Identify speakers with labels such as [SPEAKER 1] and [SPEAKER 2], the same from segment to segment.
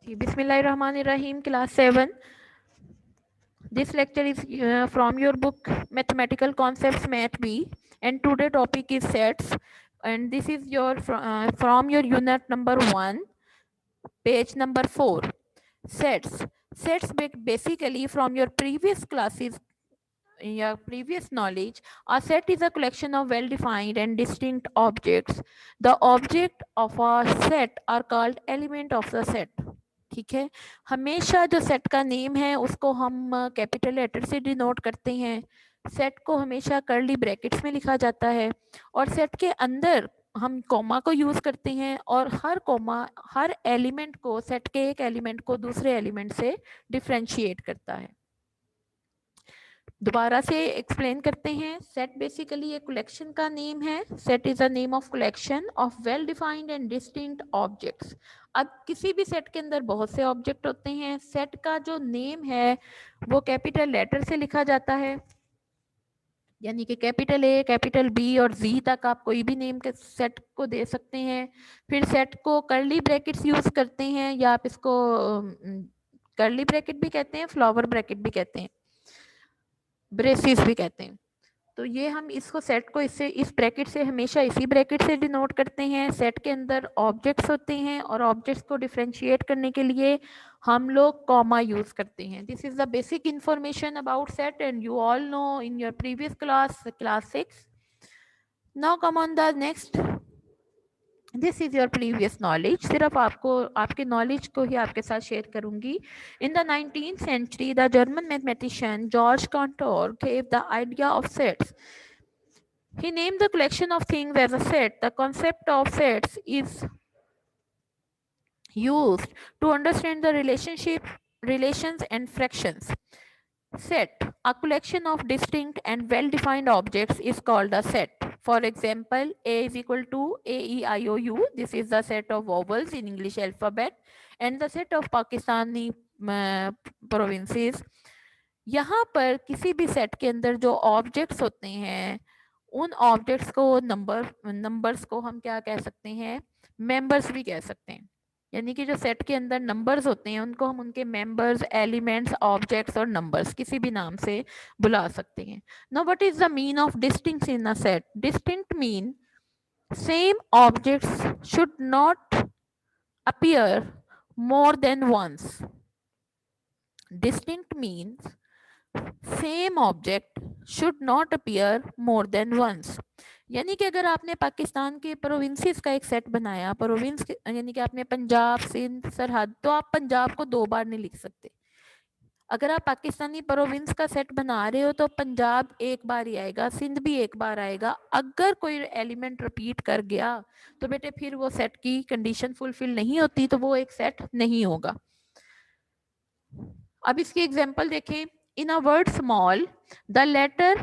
[SPEAKER 1] Bismillahirrahmanirrahim, class 7. This lecture is from your book Mathematical Concepts Math B, and today topic is sets, and this is your from your unit number 1, page number 4. Sets basically from your previous classes, in your previous knowledge, a set is a collection of well-defined and distinct objects. The object of a set are called element of the set. ठीक है, हमेशा जो set का name है उसको हम capital letter से denote करते हैं। सेट को हमेशा कर्ली ब्रैकेट्स में लिखा जाता है और सेट के अंदर हम कॉमा को यूज करते हैं और हर कॉमा हर एलिमेंट को, सेट के एक एलिमेंट को दूसरे एलिमेंट से डिफरेंशिएट करता है। दोबारा से एक्सप्लेन करते हैं। सेट बेसिकली एक कलेक्शन का नेम है। Set is a name of collection of well defined and distinct objects. अब किसी भी सेट के अंदर बहुत से ऑब्जेक्ट होते हैं। सेट का जो नेम है वो कैपिटल लेटर से लिखा जाता है, यानी कि कैपिटल ए, कैपिटल बी और जी तक आप कोई भी नेम के सेट को दे सकते हैं। फिर सेट को कर्ली ब्रैकेट्स यूज करते हैं, या आप इसको कर्ली ब्रैकेट भी कहते हैं, फ्लावर ब्रैकेट भी कहते हैं, ब्रेसिस भी कहते हैं। तो ये हम इसको सेट को इससे इस ब्रैकेट से हमेशा इसी ब्रैकेट से डिनोट करते हैं। सेट के अंदर ऑब्जेक्ट्स होते हैं और ऑब्जेक्ट्स को डिफरेंशिएट करने के लिए हम लोग कॉमा यूज करते हैं। This is the basic information about set and you all know in your previous class 6. Now come on the next. This is your previous knowledge. सिर्फ आपको आपके नॉलेज को ही आपके साथ शेयर करूंगी। In the 19th century the German mathematician George Cantor gave the idea of sets. He named the collection of things as a set. The concept of sets is used to understand the relations and fractions. Set, a collection of distinct and well-defined objects, is called a set. For example, A is equal to A, E, I, O, U. This is the set of vowels in English alphabet and the set of Pakistani provinces. यहाँ पर किसी भी set के अंदर जो objects होते हैं उन ऑब्जेक्ट्स को नंबर्स को हम क्या कह सकते हैं, मेंबर्स भी कह सकते हैं। यानी कि जो सेट के अंदर नंबर्स होते हैं उनको हम उनके मेंबर्स, एलिमेंट्स, ऑब्जेक्ट्स और नंबर्स किसी भी नाम से बुला सकते हैं। Now what is the mean of distinct in a set? Distinct mean same objects should not appear more than once. Distinct means same object should not appear more than once. यानी कि अगर आपने पाकिस्तान के प्रोविंसेस का एक set बनाया, province यानी कि आपने पंजाब, सिंध, सरहद, तो आप पंजाब को 2 बार नहीं लिख सकते। अगर आप पाकिस्तानी प्रोविंस का सेट बना रहे हो तो पंजाब एक बार ही आएगा, सिंध भी एक बार आएगा। अगर कोई एलिमेंट रिपीट कर गया तो बेटे फिर वो सेट की कंडीशन फुलफिल नहीं होती, तो वो एक सेट नहीं होगा। अब इसकी एग्जांपल देखें। In a word small the letter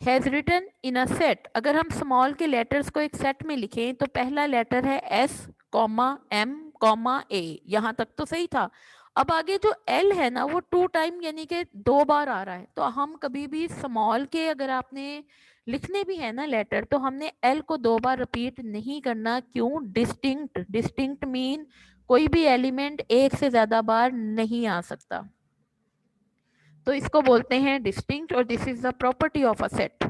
[SPEAKER 1] has written in a set. अगर हम स्मॉल के लेटर्स को एक सेट में लिखें तो पहला लेटर है एस, कॉमा एम, कॉमा ए। यहां तक तो सही था। अब आगे जो एल है ना वो 2 टाइम यानी कि 2 बार आ रहा है। तो हम कभी भी स्मॉल के अगर आपने लिखने भी है ना लेटर तो हमने एल को 2 बार रिपीट नहीं करना। क्यों? डिस्टिंक्ट। डिस्टिंक्ट मीन कोई भी एलिमेंट एक से ज्यादा बार नहीं आ सकता, तो इसको बोलते हैं डिस्टिंक्ट और this is the property of a set.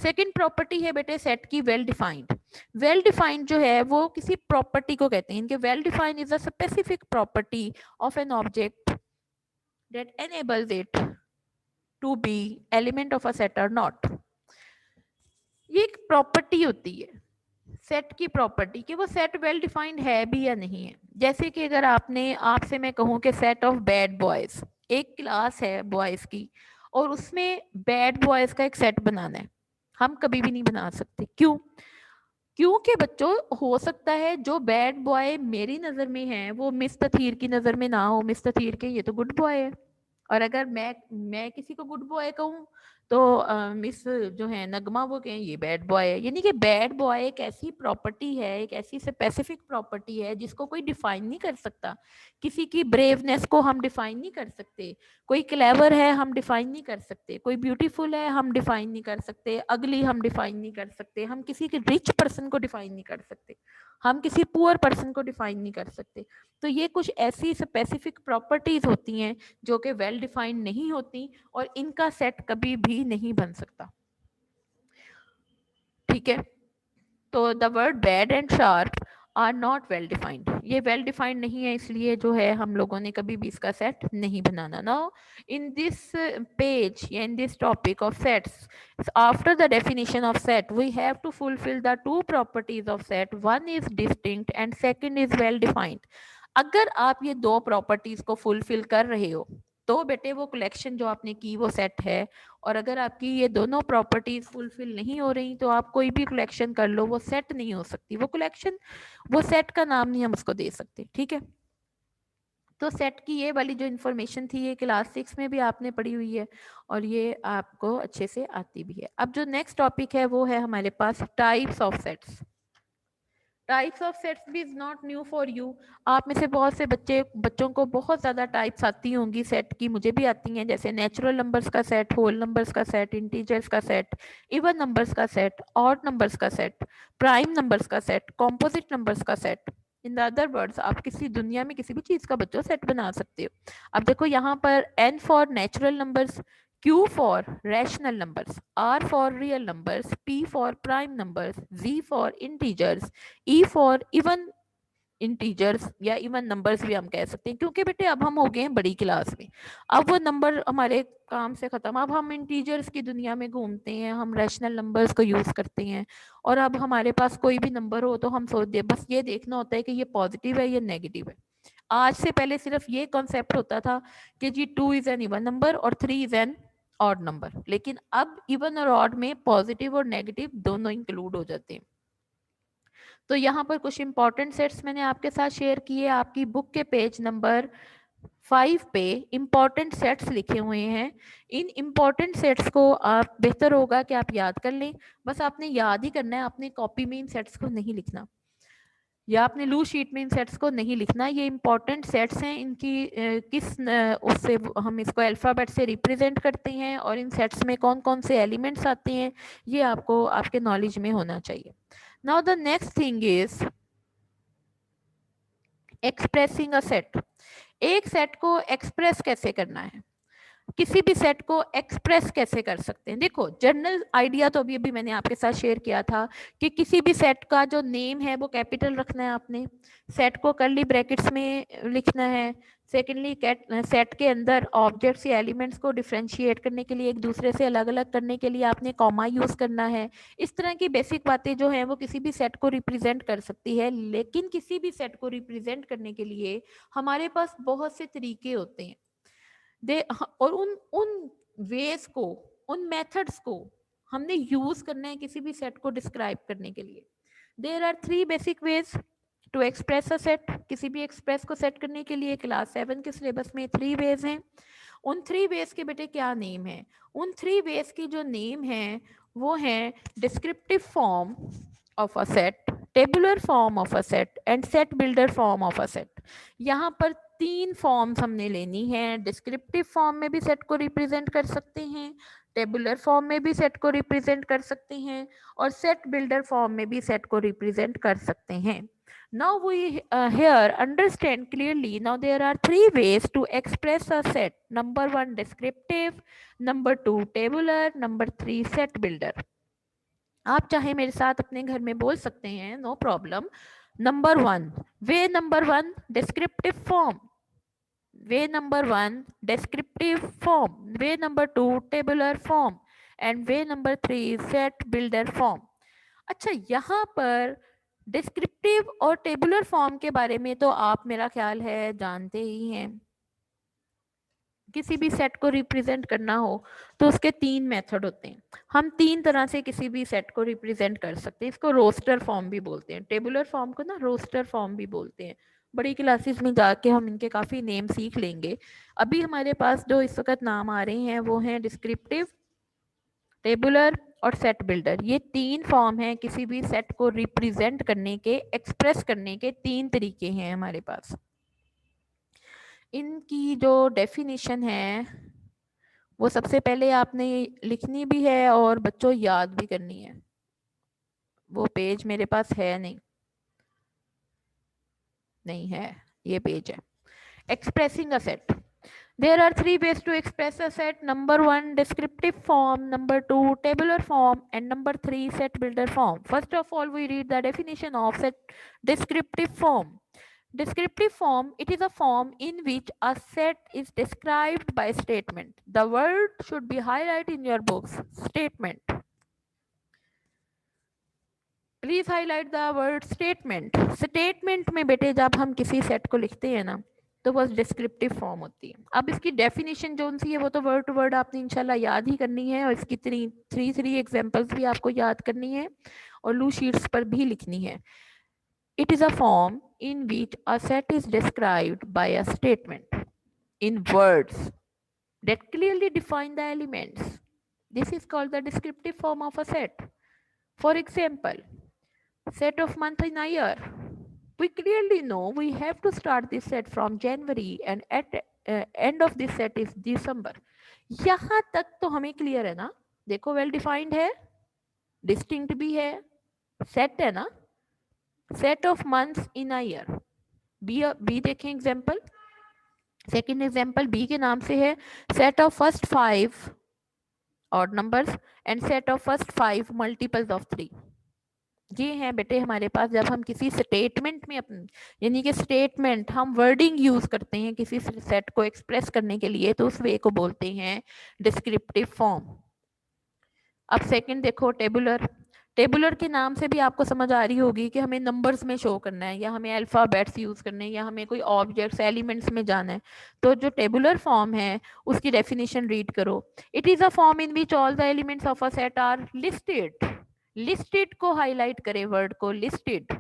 [SPEAKER 1] Second property है बेटे सेट की वेल डिफाइंड। वेल डिफाइंड जो है वो किसी प्रॉपर्टी को कहते हैं। इनके well defined is a specific property of an object that enables it to be element of a set or not. ये एक प्रॉपर्टी होती है सेट की प्रॉपर्टी कि वो सेट वेल डिफाइंड है भी या नहीं है। जैसे कि अगर आपसे मैं कहूं कि सेट ऑफ बैड बॉयज, एक क्लास है बॉयज की और उसमें बैड बॉयज का एक सेट बनाना है, हम कभी भी नहीं बना सकते। क्यों? क्योंकि बच्चों हो सकता है जो बैड बॉय मेरी नजर में है वो मिस तथीर की नजर में ना हो। मिस तथीर के ये तो गुड बॉय है, और अगर मैं किसी को गुड बॉय कहूँ तो मिस जो है नगमा वो कहें ये बैड बॉय है। यानी कि बैड बॉय एक ऐसी प्रॉपर्टी है, एक ऐसी स्पेसिफिक प्रॉपर्टी है जिसको कोई डिफाइन नहीं कर सकता। किसी की ब्रेवनेस को हम डिफाइन नहीं कर सकते, कोई क्लेवर है हम डिफाइन नहीं कर सकते, कोई ब्यूटीफुल है हम डिफाइन नहीं कर सकते, अगली हम डिफाइन नहीं कर सकते, हम किसी के रिच पर्सन को डिफाइन नहीं कर सकते। हम किसी पुअर पर्सन को डिफाइन नहीं कर सकते। तो ये कुछ ऐसी स्पेसिफिक प्रॉपर्टीज होती हैं जो कि वेल डिफाइंड नहीं होती और इनका सेट कभी भी नहीं बन सकता। ठीक है, तो the word bad and sharp are not well defined, ये वेल डिफाइंड नहीं है, इसलिए जो है हम लोगों ने कभी भी इसका सेट नहीं बनाना। नाउ इन दिस पेज या in this topic of sets, after the definition of set we have to fulfill the two properties of set, one is distinct and second is well defined। अगर आप ये दो properties को fulfil कर रहे हो तो बेटे वो कलेक्शन जो आपने की वो सेट है, और अगर आपकी ये दोनों प्रॉपर्टीज फुलफिल नहीं हो रही तो आप कोई भी कलेक्शन कर लो वो सेट नहीं हो सकती, वो कलेक्शन, वो सेट का नाम नहीं हम उसको दे सकते। ठीक है, तो सेट की ये वाली जो इन्फॉर्मेशन थी ये क्लास 6 में भी आपने पढ़ी हुई है और ये आपको अच्छे से आती भी है। अब जो नेक्स्ट टॉपिक है वो है हमारे पास types of sets. Types of sets भी is not new for you. आप में से बहुत से बच्चों को बहुत ज़्यादा टाइप्स आती होंगी सेट की, मुझे भी आती हैं, जैसे नेचुरल नंबर्स का सेट, होल नंबर्स का सेट, इंटीजर्स का सेट, इवन नंबर्स का सेट, ऑड नंबर्स का सेट, प्राइम नंबर्स का सेट, कॉम्पोजिट नंबर्स का set. In the other words आप किसी दुनिया में किसी भी चीज़ का बच्चों सेट बना सकते हो। अब देखो यहाँ पर n for natural numbers, Q for rational numbers, R for real numbers, P for prime numbers, Z for integers, E for even integers या इवन नंबर्स भी हम कह सकते हैं, क्योंकि बेटे अब हम हो गए हैं बड़ी क्लास में, अब वो नंबर हमारे काम से खत्म, अब हम इंटीजर्स की दुनिया में घूमते हैं, हम रैशनल नंबर्स को यूज करते हैं, और अब हमारे पास कोई भी नंबर हो तो हम सोच दे बस ये देखना होता है कि ये पॉजिटिव है या नेगेटिव है। आज से पहले सिर्फ ये कॉन्सेप्ट होता था कि जी 2 इज एन इवन नंबर और 3 इज एन ऑड नंबर, लेकिन अब इवन और ऑड में पॉजिटिव और नेगेटिव दोनों इंक्लूड हो जाते हैं। तो यहाँ पर कुछ इंपॉर्टेंट सेट्स मैंने आपके साथ शेयर किए, आपकी बुक के पेज नंबर 5 पे इंपॉर्टेंट सेट्स लिखे हुए हैं। इन इंपॉर्टेंट सेट्स को आप बेहतर होगा कि आप याद कर लें, बस आपने याद ही करना है, आपने कॉपी में इन सेट्स को नहीं लिखना या आपने लूज शीट में इन सेट्स को नहीं लिखना। ये इंपॉर्टेंट सेट्स हैं, इनकी उससे हम इसको अल्फाबेट से रिप्रेजेंट करते हैं और इन सेट्स में कौन कौन से एलिमेंट्स आते हैं ये आपको आपके नॉलेज में होना चाहिए। Now the next thing is expressing a set. एक सेट को एक्सप्रेस कैसे करना है, किसी भी सेट को एक्सप्रेस कैसे कर सकते हैं। देखो जनरल आइडिया तो अभी अभी मैंने आपके साथ शेयर किया था कि किसी भी सेट का जो नेम है वो कैपिटल रखना है, आपने सेट को कर्ली ब्रैकेट्स में लिखना है। सेकेंडली सेट के अंदर ऑब्जेक्ट्स या एलिमेंट्स को डिफ्रेंशिएट करने के लिए, एक दूसरे से अलग अलग करने के लिए आपने कॉमा यूज करना है। इस तरह की बेसिक बातें जो हैं वो किसी भी सेट को रिप्रेजेंट कर सकती है, लेकिन किसी भी सेट को रिप्रेजेंट करने के लिए हमारे पास बहुत से तरीके होते हैं दे, और उन उन वेज को, उन मेथड्स को हमने यूज करना है किसी भी सेट को डिस्क्राइब करने के लिए। There are 3 basic ways to express a set. किसी भी एक्सप्रेस को सेट करने के लिए क्लास 7 के सिलेबस में 3 वेज हैं। उन 3 वेज के बेटे क्या नेम है, उन 3 वेज की जो नेम है वो है descriptive form of a set, tabular form of a set and set builder form of a set. यहाँ पर 3 फॉर्म्स हमने लेनी है। डिस्क्रिप्टिव फॉर्म में भी सेट को रिप्रेजेंट कर सकते हैं, टेबुलर फॉर्म में भी सेट को रिप्रेजेंट कर सकते हैं, और सेट बिल्डर फॉर्म में भी सेट को रिप्रेजेंट कर सकते हैं। Now we here understand clearly. Now there are 3 ways to express a set. Number 1 descriptive, number 2 tabular, number 3 set builder. आप चाहे मेरे साथ अपने घर में बोल सकते हैं, no problem. Number 1 way, number 1 descriptive form, way number 1 descriptive form, way number 2 tabular form and way number 3 set builder form. अच्छा, यहाँ पर डिस्क्रिप्टिव और टेबुलर फॉर्म के बारे में तो आप मेरा ख्याल है जानते ही हैं। किसी भी सेट को रिप्रेजेंट करना हो तो उसके 3 मेथड होते हैं। हम 3 तरह से किसी भी सेट को रिप्रेजेंट कर सकते हैं। इसको रोस्टर फॉर्म भी बोलते हैं, टेबुलर फॉर्म को ना रोस्टर फॉर्म भी बोलते हैं। बड़ी क्लासेस में जाके हम इनके काफ़ी नेम सीख लेंगे। अभी हमारे पास जो इस वक्त नाम आ रहे हैं वो हैं डिस्क्रिप्टिव, टेबुलर और सेट बिल्डर। ये 3 फॉर्म हैं किसी भी सेट को रिप्रेजेंट करने के, एक्सप्रेस करने के 3 तरीके हैं हमारे पास। इनकी जो डेफिनेशन है वो सबसे पहले आपने लिखनी भी है और बच्चों याद भी करनी है। वो पेज मेरे पास है नहीं, नहीं है, ये पेज है। Expressing a set, there are three ways to express a set. Number one, descriptive form. Number two, tabular form. And number three, set builder form. First of all, we read the definition of set descriptive form. Descriptive form, it is a form in which a set is described by statement. The word should be highlighted in your books. Statement. Please highlight the word statement. Statement में बेटे जब हम किसी set को लिखते हैं ना तो बस डिस्क्रिप्टिव फॉर्म होती है। अब इसकी डेफिनेशन जो सी है वो तो वर्ड टू वर्ड आपने इंशाल्लाह याद ही करनी है और इसकी थ्री एग्जांपल्स भी आपको याद करनी है और लू शीट्स पर भी लिखनी है। It is a form in which a set is described bye a statement in words that clearly define the elements. This is called the descriptive form of a set. For example, set of month in a year. We clearly know we have to start this set from January and at end of this set is December. यहाँ तक तो हमें clear है ना, देखो well defined है, distinct भी है, सेट है ना, set of months in a year. B देखें एग्जाम्पल, सेकेंड एग्जाम्पल बी के नाम से है set of first 5 odd numbers and set of first 5 multiples of 3. ये हैं बेटे हमारे पास जब हम किसी स्टेटमेंट में अपन यानी कि स्टेटमेंट हम वर्डिंग यूज करते हैं किसी सेट को एक्सप्रेस करने के लिए तो उस वे को बोलते हैं डिस्क्रिप्टिव फॉर्म। अब सेकंड देखो टेबुलर। टेबुलर के नाम से भी आपको समझ आ रही होगी कि हमें नंबर्स में शो करना है या हमें अल्फाबेट्स यूज करने हैं या हमें कोई ऑब्जेक्ट्स एलिमेंट्स में जाना है। तो जो टेबुलर फॉर्म है उसकी डेफिनेशन रीड करो। It is a form in which all the elements of a set are listed. Listed को हाईलाइट करें वर्ड को, लिस्टेड।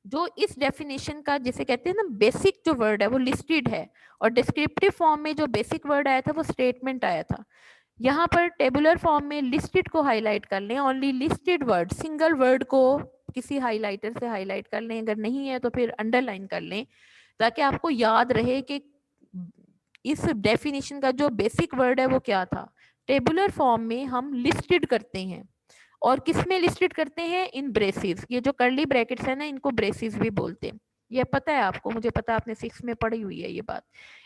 [SPEAKER 1] जो इस डेफिनेशन का जिसे कहते हैं ना बेसिक जो वर्ड है वो लिस्टेड है और डिस्क्रिप्टिव फॉर्म में जो बेसिक वर्ड आया था वो स्टेटमेंट आया था। यहाँ पर टेबुलर फॉर्म में लिस्टेड को हाईलाइट कर लें, only listed word, single word को किसी हाईलाइटर से हाईलाइट कर लें, अगर नहीं है तो फिर अंडरलाइन कर लें ताकि आपको याद रहे कि इस डेफिनेशन का जो बेसिक वर्ड है वो क्या था। टेबुलर फॉर्म में हम लिस्टेड करते हैं और किस में लिस्टेड करते हैं, इन ब्रेसेस। ये जो कर्ली ब्रैकेट्स है ना इनको ब्रेसेस भी बोलते हैं, ये पता है आपको, मुझे पता आपने 6 में पढ़ी हुई है ये बात।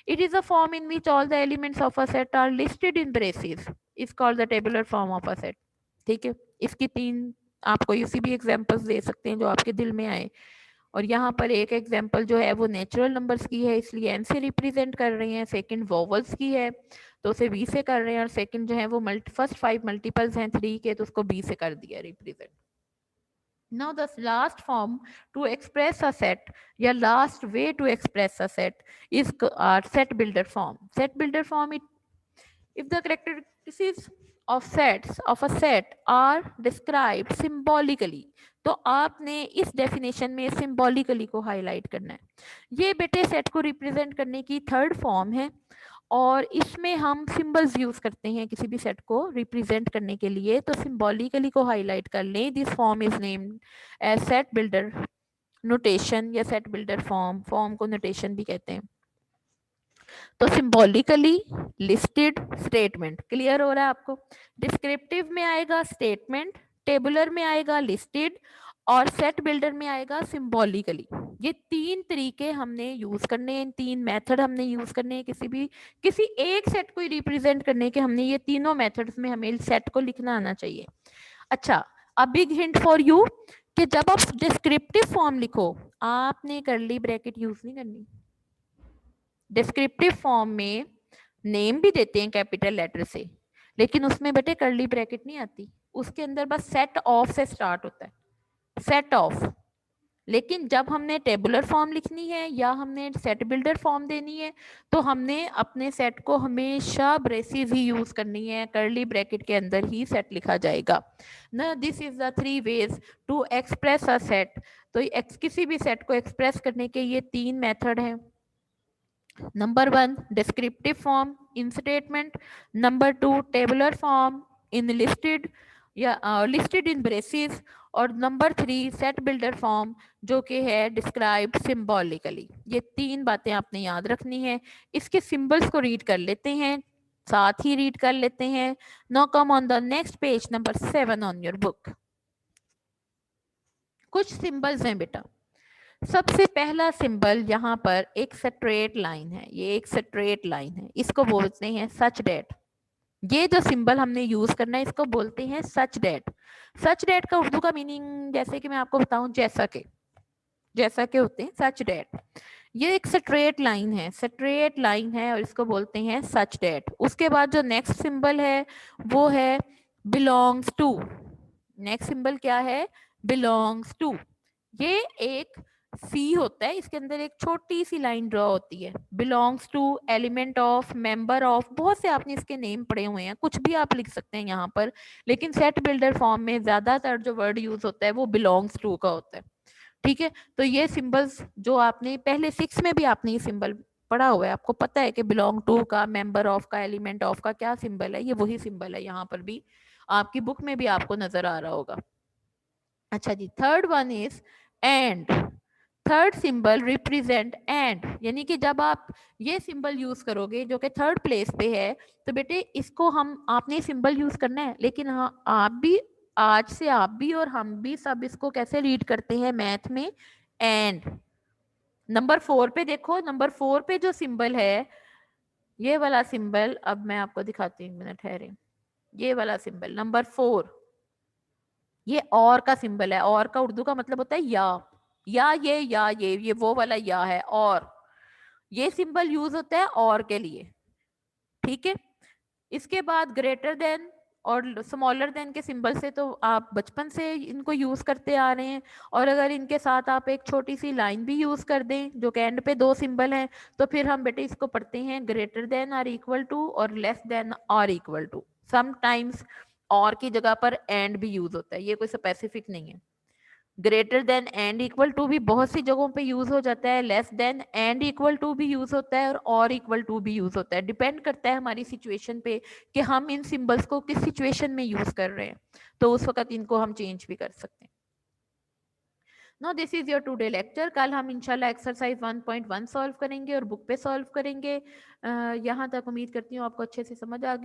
[SPEAKER 1] It is a form in which all the elements of a set are listed in braces is called the tabular form of a set. ठीक है, इसकी 3 आपको इसी भी एग्जांपल्स दे सकते हैं जो आपके दिल में आए। और यहाँ पर एक एग्जांपल जो है वो नेचुरल नंबर्स की है इसलिए एन से रिप्रेजेंट कर रहे हैं, सेकंड वोवल्स की है तो उसे वी से कर रहे हैं और सेकंड जो है वो फर्स्ट 5 मल्टीपल्स हैं 3 के तो उसको बी से कर दिया represent. Now the last form to express a set या last way to express a set is set builder form. Set builder form, if the characteristics of sets of a set are described symbolically, तो आपने इस definition में symbolically को highlight करना है। ये बेटे सेट को रिप्रेजेंट करने की थर्ड फॉर्म है और इसमें हम सिंबल्स यूज करते हैं किसी भी सेट को रिप्रेजेंट करने के लिए, तो सिंबॉलिकली को हाईलाइट कर लें। This form is named as set builder notation या सेट बिल्डर फॉर्म, फॉर्म को नोटेशन भी कहते हैं। तो सिंबॉलिकली लिस्टेड स्टेटमेंट, क्लियर हो रहा है आपको। डिस्क्रिप्टिव में आएगा स्टेटमेंट, टेबुलर में आएगा लिस्टेड और सेट बिल्डर में आएगा सिंबॉलिकली। ये 3 तरीके हमने यूज करने हैं, 3 मेथड हमने यूज करने हैं किसी एक सेट को रिप्रेजेंट करने के। हमने ये तीनों मेथड्स में हमें सेट को लिखना आना चाहिए। अच्छा, a big hint for you कि जब आप डिस्क्रिप्टिव फॉर्म लिखो आपने कर्ली ब्रैकेट यूज नहीं करनी। डिस्क्रिप्टिव फॉर्म में नेम भी देते हैं कैपिटल लेटर से लेकिन उसमें बेटे कर्ली ब्रैकेट नहीं आती, उसके अंदर बस सेट ऑफ से स्टार्ट होता है, सेट ऑफ। लेकिन जब हमने टेबुलर फॉर्म लिखनी है या हमने सेट बिल्डर फॉर्म देनी है तो हमने अपने सेट को हमेशा ब्रेसेस ही यूज करनी है, कर्ली ब्रैकेट के अंदर ही सेट लिखा जाएगा ना। This is the 3 ways to express a set. तो किसी भी सेट को एक्सप्रेस करने के ये 3 मेथड हैं। Number 1, descriptive form in statement. Number 2, tabular form in listed या listed in braces. और नंबर 3, सेट बिल्डर फॉर्म जो कि है डिस्क्राइब सिंबॉलिकली। ये 3 बातें आपने याद रखनी है। इसके सिंबल्स को रीड कर लेते हैं, साथ ही रीड कर लेते हैं। Now come on the next page number 7 on your book. कुछ सिंबल्स हैं बेटा। सबसे पहला सिंबल यहाँ पर एक स्ट्रेट लाइन है, ये एक स्ट्रेट लाइन है, इसको बोलते हैं सच डेट। ये जो सिंबल हमने यूज करना है इसको बोलते हैं सच डेट। सच डेट का उर्दू का मीनिंग जैसे कि मैं आपको बताऊं, जैसा के होते हैं सच डेट। ये एक स्ट्रेट लाइन है, स्ट्रेट लाइन है और इसको बोलते हैं सच डेट। उसके बाद जो नेक्स्ट सिंबल है वो है बिलोंग्स टू। नेक्स्ट सिंबल क्या है? Belongs to. ये एक सी होता है, इसके अंदर एक छोटी सी लाइन ड्रॉ होती है। Belongs to, element of, member of, बहुत से आपने इसके नेम पढ़े हुए हैं, कुछ भी आप लिख सकते हैं यहाँ पर, लेकिन सेट बिल्डर फॉर्म में ज्यादातर जो वर्ड यूज होता है वो बिलोंग्स टू का होता है। ठीक है, तो ये सिंबल्स जो आपने पहले 6 में भी आपने ये सिंबल पढ़ा हुआ है, आपको पता है कि बिलोंग टू का, मेंबर ऑफ का, एलिमेंट ऑफ का क्या सिंबल है, ये वही सिंबल है, यहाँ पर भी आपकी बुक में भी आपको नजर आ रहा होगा। अच्छा जी, third one is and. Third symbol represent and, यानी कि जब आप ये सिंबल यूज करोगे जो कि थर्ड प्लेस पे है, तो बेटे इसको आपने सिंबल यूज करना है, लेकिन हाँ आप भी, आज से आप भी और हम भी सब इसको कैसे रीड करते हैं मैथ में? एंड। नंबर 4 पे देखो, नंबर 4 पे जो सिंबल है, ये वाला सिंबल, अब मैं आपको दिखाती हूँ, मिनट ठहरे, ये वाला सिंबल नंबर 4, ये और का सिंबल है। और का उर्दू का मतलब होता है या ये वो वाला या है। और ये सिंबल यूज होता है और के लिए। ठीक है, इसके बाद ग्रेटर देन और स्मॉलर देन के सिंबल से तो आप बचपन से इनको यूज करते आ रहे हैं, और अगर इनके साथ आप एक छोटी सी लाइन भी यूज कर दें जो कि एंड पे 2 सिंबल हैं, तो फिर हम बेटे इसको पढ़ते हैं greater than or equal to और less than or equal to. Sometimes और की जगह पर एंड भी यूज होता है, ये कोई स्पेसिफिक नहीं है। Greater than and equal to भी बहुत सी जगहों पे यूज हो जाता है, less than and equal to भी यूज होता है, और इक्वल टू भी यूज होता है। डिपेंड करता है हमारी सिचुएशन पे कि हम इन सिंबल्स को किस सिचुएशन में यूज कर रहे हैं, तो उस वक्त इनको हम चेंज भी कर सकते हैं। No this is your today lecture. कल हम इंशाल्लाह एक्सरसाइज 1.1 सॉल्व करेंगे और बुक पे सॉल्व करेंगे। यहाँ तक उम्मीद करती हूँ आपको अच्छे से समझ आ गई।